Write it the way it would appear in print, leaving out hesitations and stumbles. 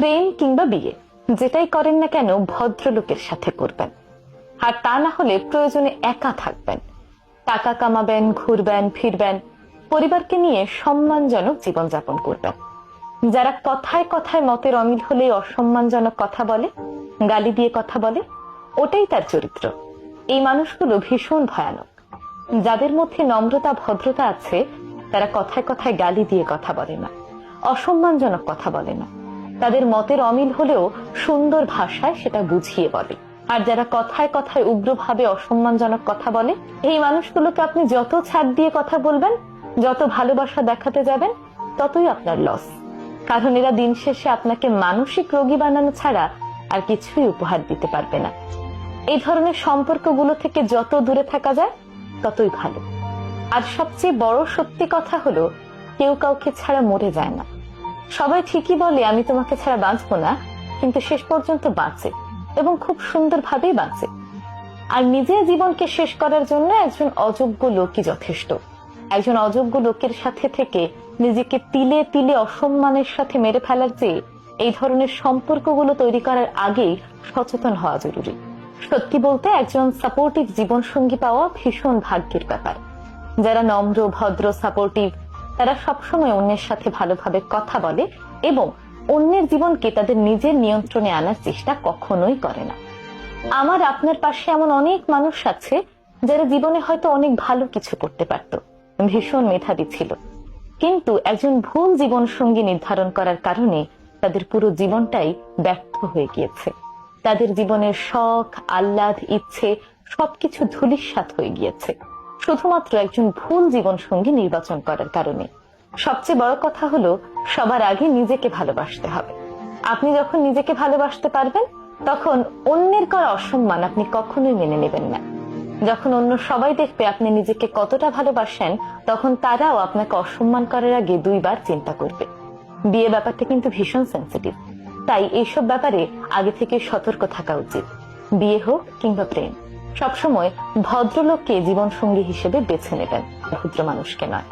প্রেম কিংবা বিয়ে যেটাই করেন না কেন ভদ্রলোকের সাথে করবেন, আর তা না হলে প্রয়োজনে একা থাকবেন। টাকা কামাবেন, ঘুরবেন, ফিরবেন, পরিবারকে নিয়ে সম্মানজনক জীবনযাপন করবেন। যারা কথায় কথায় মতের অমিল হলেই অসম্মানজনক কথা বলে, গালি দিয়ে কথা বলে, ওটাই তার চরিত্র। এই মানুষগুলো ভীষণ ভয়ানক। যাদের মধ্যে নম্রতা ভদ্রতা আছে তারা কথায় কথায় গালি দিয়ে কথা বলে না, অসম্মানজনক কথা বলে না। তাদের মতের অমিল হলেও সুন্দর ভাষায় সেটা বুঝিয়ে বলে। আর যারা কথায় কথায় উগ্রভাবে অসম্মানজনক কথা বলে, এই মানুষগুলোকে আপনি যত ছাড় দিয়ে কথা বলবেন, যত ভালোবাসা দেখাতে যাবেন, ততই আপনার লস। কারণ এরা দিন শেষে আপনাকে মানসিক রোগী বানানো ছাড়া আর কিছুই উপহার দিতে পারবে না। এই ধরনের সম্পর্কগুলো থেকে যত দূরে থাকা যায় ততই ভালো। আর সবচেয়ে বড় সত্যি কথা হলো, কেউ কাউকে ছাড়া মরে যায় না। সবাই ঠিকই বলে আমি তোমাকে ছাড়া বাঁচবো না, কিন্তু শেষ পর্যন্ত বাঁচে, এবং খুব সুন্দরভাবেই বাঁচে। আর নিজের জীবনকে শেষ করার জন্য একজন অযোগ্য লোকই যথেষ্ট। একজন অযোগ্য লোকের সাথে থেকে নিজেকে তিলে তিলে অসম্মানের সাথে মেরে ফেলার চেয়ে এই ধরনের সম্পর্কগুলো তৈরি করার আগেই সচেতন হওয়া জরুরি। সত্যি বলতে একজন সাপোর্টিভ জীবনসঙ্গী পাওয়া ভীষণ ভাগ্যের ব্যাপার। যারা নম্র, ভদ্র, সাপোর্টিভ, তারা সবসময় অন্যের সাথে ভালোভাবে কথা বলে এবং অন্যের জীবনকে তাদের নিজের নিয়ন্ত্রণে আনার চেষ্টা কখনোই করে না। আমার আপনার পাশে এমন অনেক মানুষ আছে যারা জীবনে হয়তো অনেক ভালো কিছু করতে পারত, ভীষণ মেধাবী ছিল, কিন্তু একজন ভুল জীবন সঙ্গী নির্ধারণ করার কারণে তাদের পুরো জীবনটাই ব্যর্থ হয়ে গিয়েছে। তাদের জীবনের শখ, আহ্লাদ, ইচ্ছে সবকিছু ধূলিসাৎ হয়ে গিয়েছে শুধুমাত্র একজন ভুল জীবন সঙ্গী নির্বাচন করার কারণে। সবচেয়ে বড় কথা হলো, সবার আগে নিজেকে ভালোবাসতে হবে। আপনি যখন নিজেকে ভালোবাসতে পারবেন, তখন অন্যের করা অসম্মান আপনি কখনোই মেনে নেবেন না। যখন অন্য সবাই দেখবে আপনি নিজেকে কতটা ভালোবাসেন, তখন তারাও আপনাকে অসম্মান করার আগে দুইবার চিন্তা করবে। বিয়ে ব্যাপারটা কিন্তু ভীষণ সেন্সিটিভ, তাই এইসব ব্যাপারে আগে থেকে সতর্ক থাকা উচিত। বিয়ে হোক কিংবা প্রেম, সবসময় ভদ্রলোককে জীবন সঙ্গী হিসেবে বেছে নেবেন, ক্ষুদ্র মানুষকে নয়।